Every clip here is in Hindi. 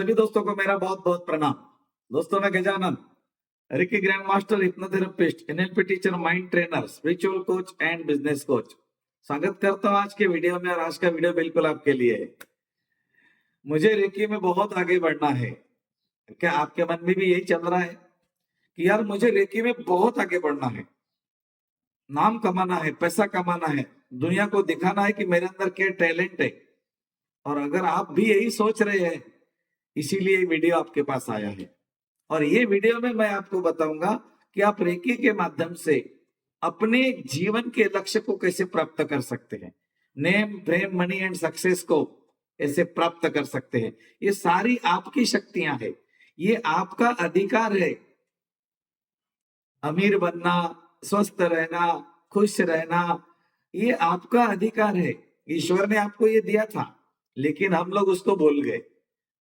सभी दोस्तों को मेरा बहुत बहुत प्रणाम। दोस्तों, मैं Gajanan, Ricky grand master, hypnotherapist, NLP teacher, mind trainer, spiritual coach and business coach, स्वागत करता हूं आज के वीडियो में। और आज का वीडियो बिल्कुल आपके लिए है। मुझे रिकी में बहुत आगे बढ़ना है। क्या आपके मन में भी यही चल रहा है कि यार मुझे रेकी में बहुत आगे बढ़ना है, नाम कमाना है, पैसा कमाना है, दुनिया को दिखाना है कि मेरे अंदर क्या टैलेंट है? और अगर आप भी यही सोच रहे हैं, इसीलिए ये वीडियो आपके पास आया है। और ये वीडियो में मैं आपको बताऊंगा कि आप रेकी के माध्यम से अपने जीवन के लक्ष्य को कैसे प्राप्त कर सकते हैं, name, fame, money and success को कैसे प्राप्त कर सकते हैं। ये सारी आपकी शक्तियां हैं, ये आपका अधिकार है। अमीर बनना, स्वस्थ रहना, खुश रहना, ये आपका अधिकार है। ईश्वर ने आपको ये दिया था, लेकिन हम लोग उसको भूल गए।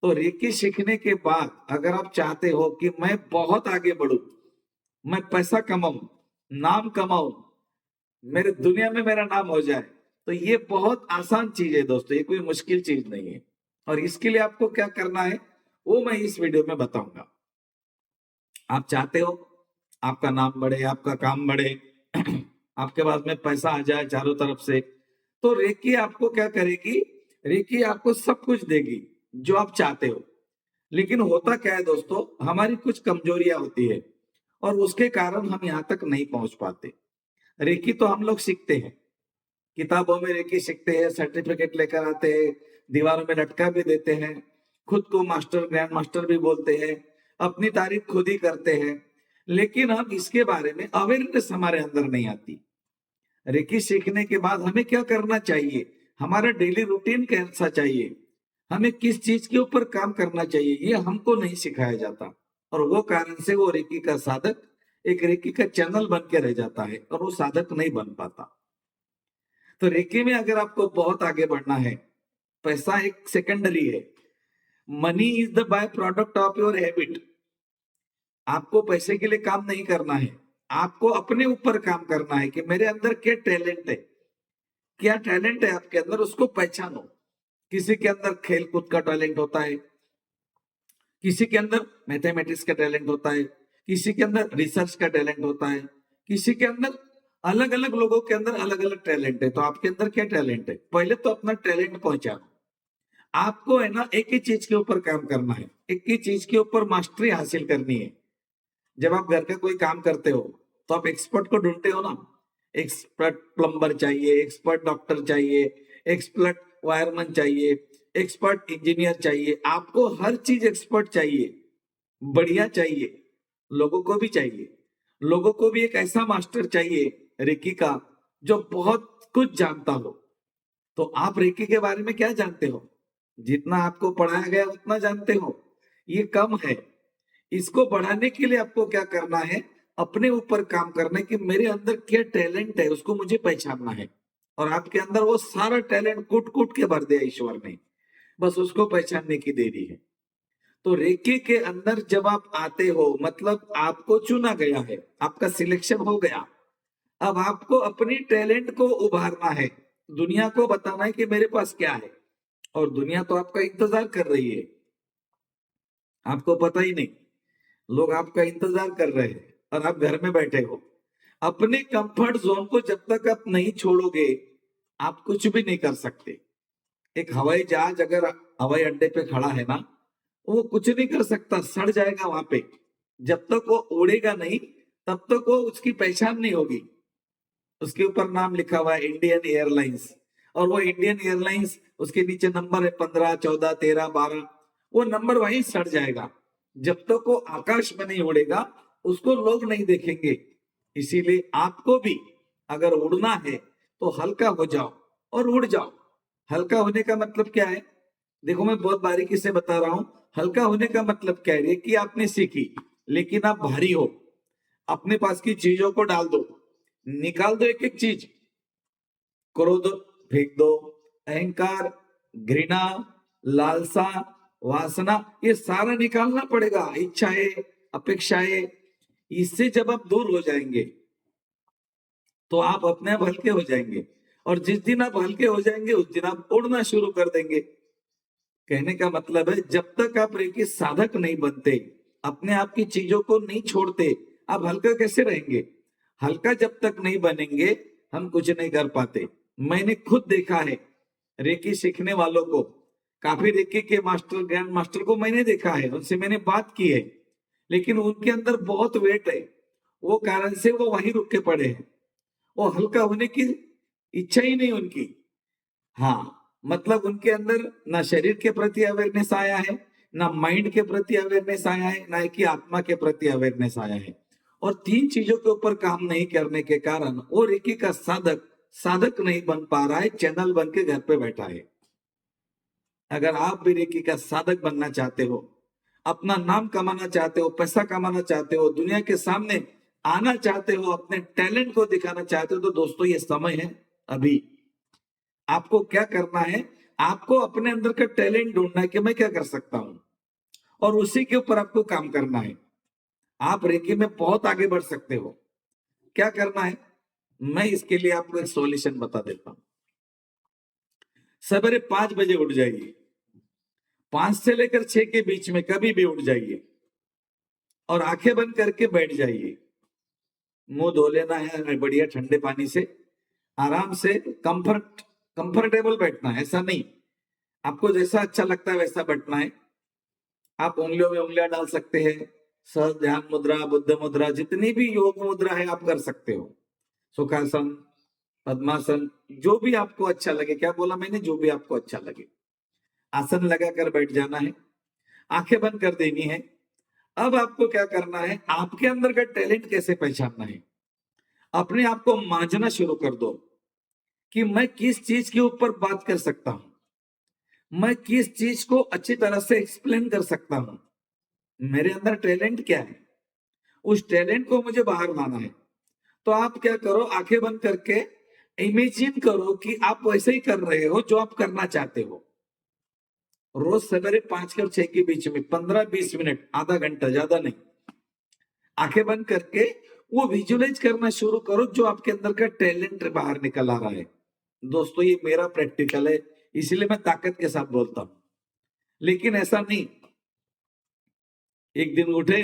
तो रेकी सीखने के बाद अगर आप चाहते हो कि मैं बहुत आगे बढ़ूं, मैं पैसा कमाऊं, नाम कमाऊं, मेरे दुनिया में मेरा नाम हो जाए, तो ये बहुत आसान चीज है दोस्तों, ये कोई मुश्किल चीज नहीं है। और इसके लिए आपको क्या करना है वो मैं इस वीडियो में बताऊंगा। आप चाहते हो आपका नाम बढ़े, आपका काम बढ़े, आपके पास में पैसा आ जाए चारों तरफ से, तो रेकी आपको क्या करेगी? रेकी आपको सब कुछ देगी जो आप चाहते हो। लेकिन होता क्या है दोस्तों, हमारी कुछ कमजोरियां होती है और उसके कारण हम यहाँ तक नहीं पहुंच पाते। रेकी तो हम लोग सीखते हैं, किताबों में रेकी सीखते हैं, सर्टिफिकेट लेकर आते हैं, दीवारों में लटका भी देते हैं, खुद को मास्टर, ग्रैंड मास्टर भी बोलते हैं, अपनी तारीफ खुद ही करते हैं। लेकिन हम इसके बारे में अवेयरनेस हमारे अंदर नहीं आती। रेकी सीखने के बाद हमें क्या करना चाहिए, हमारा डेली रूटीन कैसा चाहिए, हमें किस चीज के ऊपर काम करना चाहिए, ये हमको नहीं सिखाया जाता। और वो कारण से वो रेकी का साधक एक रेकी का चैनल बन के रह जाता है और वो साधक नहीं बन पाता। तो रेकी में अगर आपको बहुत आगे बढ़ना है, पैसा एक सेकेंडरी है। Money is the by product of your habit. आपको पैसे के लिए काम नहीं करना है, आपको अपने ऊपर काम करना है कि मेरे अंदर क्या टैलेंट है, क्या टैलेंट है आपके अंदर, उसको पहचानो। किसी के अंदर खेल कूद का टैलेंट होता है, किसी के अंदर मैथमेटिक्स का टैलेंट होता है, किसी के अंदर रिसर्च का टैलेंट होता है, किसी के अंदर, अलग अलग लोगों के अंदर अलग अलग टैलेंट है। तो आपके अंदर क्या टैलेंट है, पहले तो अपना टैलेंट पहचानो। आपको है ना एक ही चीज के ऊपर काम करना है, एक ही चीज के ऊपर मास्टरी हासिल करनी है। जब आप घर का कोई काम करते हो तो आप एक्सपर्ट को ढूंढते हो ना। एक्सपर्ट प्लम्बर चाहिए, एक्सपर्ट डॉक्टर चाहिए, एक्सपर्ट वायरमैन चाहिए, एक्सपर्ट इंजीनियर चाहिए। आपको हर चीज एक्सपर्ट चाहिए, बढ़िया चाहिए। लोगों को भी चाहिए, लोगों को भी एक ऐसा मास्टर चाहिए रेकी का जो बहुत कुछ जानता हो। तो आप रेकी के बारे में क्या जानते हो? जितना आपको पढ़ाया गया उतना जानते हो, ये कम है। इसको बढ़ाने के लिए आपको क्या करना है, अपने ऊपर काम करना है कि मेरे अंदर क्या टैलेंट है उसको मुझे पहचानना है। और आपके अंदर वो सारा टैलेंट कूट कूट के भर दिया ईश्वर ने, बस उसको पहचानने की देरी है। तो रेकी के अंदर जब आप आते हो, मतलब आपको चुना गया है, आपका सिलेक्शन हो गया। अब आपको अपनी टैलेंट को उभारना है, दुनिया को बताना है कि मेरे पास क्या है। और दुनिया तो आपका इंतजार कर रही है, आपको पता ही नहीं, लोग आपका इंतजार कर रहे हैं और आप घर में बैठे हो। अपने कंफर्ट जोन को जब तक आप नहीं छोड़ोगे, आप कुछ भी नहीं कर सकते। एक हवाई जहाज अगर हवाई अड्डे पे खड़ा है ना, वो कुछ नहीं कर सकता, सड़ जाएगा वहां पे। जब तक वो उड़ेगा नहीं, तब तक वो उसकी पहचान नहीं होगी। उसके ऊपर नाम लिखा हुआ है इंडियन एयरलाइंस, और वो इंडियन एयरलाइंस, उसके नीचे नंबर है 15, 14, 13, 12, वो नंबर वहीं सड़ जाएगा। जब तक वो आकाश में नहीं उड़ेगा, उसको लोग नहीं देखेंगे। इसीलिए आपको भी अगर उड़ना है तो हल्का हो जाओ और उड़ जाओ। हल्का होने का मतलब क्या है, देखो मैं बहुत बारीकी से बता रहा हूं। हल्का होने का मतलब क्या है कि आपने सीखी, लेकिन आप भारी हो। अपने पास की चीजों को डाल दो, निकाल दो एक एक चीज। क्रोध फेंक दो, अहंकार, घृणा, लालसा, वासना, ये सारा निकालना पड़ेगा। इच्छाएं, अपेक्षाएं, इससे जब आप दूर हो जाएंगे तो आप अपने आप हल्के हो जाएंगे। और जिस दिन आप हल्के हो जाएंगे उस दिन आप उड़ना शुरू कर देंगे। कहने का मतलब है जब तक आप रेकी साधक नहीं बनते, अपने आप की चीजों को नहीं छोड़ते, आप हल्का कैसे रहेंगे? हल्का जब तक नहीं बनेंगे, हम कुछ नहीं कर पाते। मैंने खुद देखा है रेकी सीखने वालों को, काफी रेकी के मास्टर, ग्रैंड मास्टर को मैंने देखा है, उनसे मैंने बात की है, लेकिन उनके अंदर बहुत वेट है, वो कारण से वो वहीं रुक के पड़े हैं। वो हल्का होने की इच्छा ही नहीं उनकी। हाँ, मतलब उनके अंदर ना शरीर के प्रति अवेयरनेस आया है, ना माइंड के प्रति अवेयरनेस आया है, ना कि आत्मा के प्रति अवेयरनेस आया है। और तीन चीजों के ऊपर काम नहीं करने के कारण वो रेकी का साधक साधक नहीं बन पा रहा है, चैनल बन के घर पे बैठा है। अगर आप भी रेकी का साधक बनना चाहते हो, अपना नाम कमाना चाहते हो, पैसा कमाना चाहते हो, दुनिया के सामने आना चाहते हो, अपने टैलेंट को दिखाना चाहते हो, तो दोस्तों ये समय है अभी। आपको क्या करना है? आपको अपने अंदर का टैलेंट ढूंढना है कि मैं क्या कर सकता हूं, और उसी के ऊपर आपको काम करना है। आप रेकी में बहुत आगे बढ़ सकते हो। क्या करना है? मैं इसके लिए आपको एक सॉल्यूशन बता देता हूं। सवेरे 5 बजे उठ जाइए, 5 से लेकर 6 के बीच में कभी भी उठ जाइए और आंखें बंद करके बैठ जाइए। मुंह धो लेना है बढ़िया ठंडे पानी से, आराम से कंफर्टेबल बैठना है, ऐसा नहीं, आपको जैसा अच्छा लगता है वैसा बैठना है। आप उंगलियों में उंगलियां डाल सकते हैं, सहज ध्यान मुद्रा, बुद्ध मुद्रा, जितनी भी योग मुद्रा है आप कर सकते हो। सुखासन, पद्मासन, जो भी आपको अच्छा लगे। क्या बोला मैंने? जो भी आपको अच्छा लगे, आसन लगाकर बैठ जाना है, आंखें बंद कर देनी है। अब आपको क्या करना है? आपके अंदर का टैलेंट कैसे पहचानना है? अपने आप को मांझना शुरू कर दो कि मैं किस चीज के ऊपर बात कर सकता हूं, मैं किस चीज को अच्छी तरह से एक्सप्लेन कर सकता हूं, मेरे अंदर टैलेंट क्या है, उस टैलेंट को मुझे बाहर लाना है। तो आप क्या करो, आंखें बंद करके इमेजिन करो कि आप वैसे ही कर रहे हो जो आप करना चाहते हो। रोज सवेरे 5 और 6 के बीच में 15-20 मिनट, आधा घंटा, ज्यादा नहीं, आंखें बंद करके वो विजुअलाइज करना शुरू करो जो आपके अंदर का टैलेंट बाहर निकल आ रहा है। दोस्तों ये मेरा प्रैक्टिकल है, इसलिए मैं ताकत के साथ बोलता हूं। लेकिन ऐसा नहीं, एक दिन उठे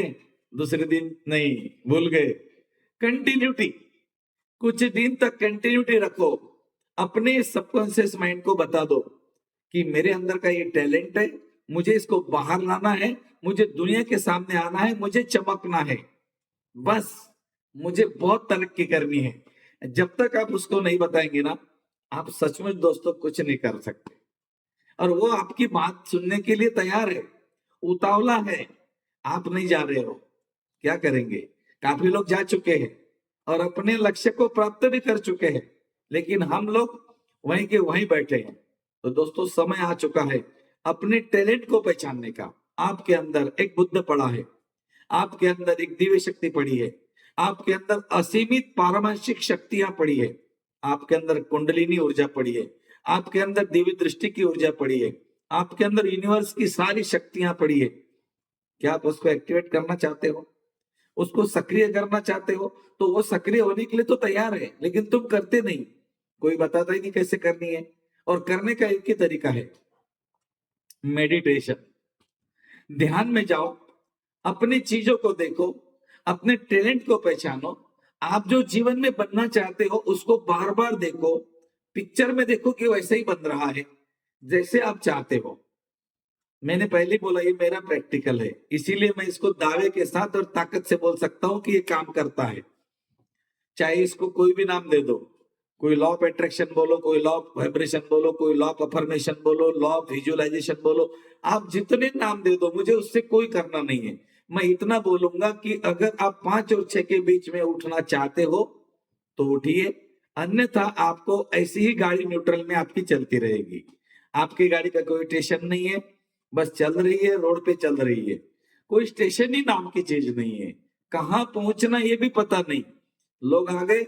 दूसरे दिन नहीं, भूल गए। कंटिन्यूटी, कुछ दिन तक कंटिन्यूटी रखो। अपने सबकॉन्शियस माइंड को बता दो कि मेरे अंदर का ये टैलेंट है, मुझे इसको बाहर लाना है, मुझे दुनिया के सामने आना है, मुझे चमकना है, बस मुझे बहुत तरक्की करनी है। जब तक आप उसको नहीं बताएंगे ना, आप सचमुच दोस्तों कुछ नहीं कर सकते। और वो आपकी बात सुनने के लिए तैयार है, उतावला है, आप नहीं जा रहे हो। क्या करेंगे? काफी लोग जा चुके हैं और अपने लक्ष्य को प्राप्त भी कर चुके हैं, लेकिन हम लोग वहीं के वहीं बैठे हैं। तो दोस्तों समय आ चुका है अपने टैलेंट को पहचानने का। आपके अंदर एक बुद्ध पड़ा है, आपके अंदर एक दिव्य शक्ति पड़ी है, आपके अंदर असीमित पारमांशिक शक्तियां पड़ी है, आपके अंदर कुंडलिनी ऊर्जा पड़ी है, आपके अंदर दिव्य दृष्टि की ऊर्जा पड़ी है, आपके अंदर यूनिवर्स की सारी शक्तियां पड़ी है। क्या आप उसको एक्टिवेट करना चाहते हो? उसको सक्रिय करना चाहते हो? तो वो सक्रिय होने के लिए तो तैयार है, लेकिन तुम करते नहीं, कोई बताता ही नहीं कैसे करनी है। और करने का एक ही तरीका है, मेडिटेशन। ध्यान में जाओ, अपनी चीजों को देखो, अपने टैलेंट को पहचानो, आप जो जीवन में बनना चाहते हो उसको बार बार देखो, पिक्चर में देखो कि वैसे ही बन रहा है जैसे आप चाहते हो। मैंने पहले बोला ये मेरा प्रैक्टिकल है, इसीलिए मैं इसको दावे के साथ और ताकत से बोल सकता हूं कि ये काम करता है। चाहे इसको कोई भी नाम दे दो, कोई लॉ ऑफ अट्रैक्शन बोलो, कोई लॉ ऑफ वाइब्रेशन बोलो, कोई लॉ ऑफ अफर्मेशन बोलो, लॉ ऑफ विजुअलाइजेशन बोलो, आप जितने नाम दे दो, मुझे उससे कोई करना नहीं है। मैं इतना बोलूंगा कि अगर आप 5 और 6 के बीच में उठना चाहते हो तो उठिए, अन्यथा आपको ऐसी ही गाड़ी न्यूट्रल में आपकी चलती रहेगी। आपकी गाड़ी का कोई स्टेशन नहीं है, बस चल रही है, रोड पे चल रही है। कोई स्टेशन ही नाम की चीज नहीं है, कहाँ पहुंचना ये भी पता नहीं। लोग आ गए,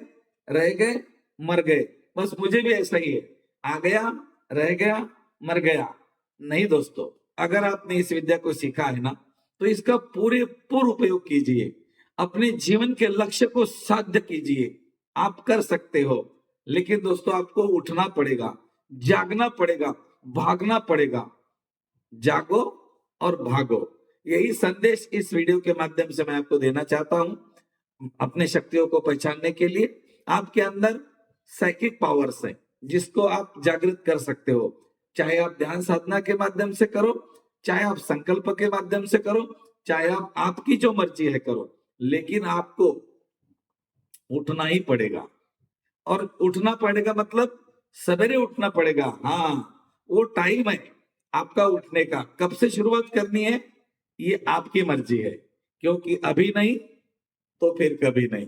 रह गए, मर गए, बस मुझे भी ऐसा ही है, आ गया, रह गया, मर गया। नहीं दोस्तों, अगर आपने इस विद्या को सीखा है ना, तो इसका पूरे पूर्ण उपयोग कीजिए, अपने जीवन के लक्ष्य को साध्य कीजिए। आप कर सकते हो, लेकिन दोस्तों आपको उठना पड़ेगा, जागना पड़ेगा, भागना पड़ेगा। जागो और भागो। यही संदेश इस वीडियो के माध्यम से मैं आपको देना चाहता हूं। अपने शक्तियों को पहचानने के लिए आपके अंदर साइकिक पावर्स है जिसको आप जागृत कर सकते हो, चाहे आप ध्यान साधना के माध्यम से करो, चाहे आप संकल्प के माध्यम से करो, चाहे आप आपकी जो मर्जी है करो, लेकिन आपको उठना ही पड़ेगा। और उठना पड़ेगा मतलब सवेरे उठना पड़ेगा। हाँ, वो टाइम है आपका उठने का, कब से शुरुआत करनी है ये आपकी मर्जी है, क्योंकि अभी नहीं तो फिर कभी नहीं।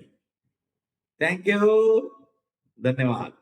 थैंक यू, धन्यवाद।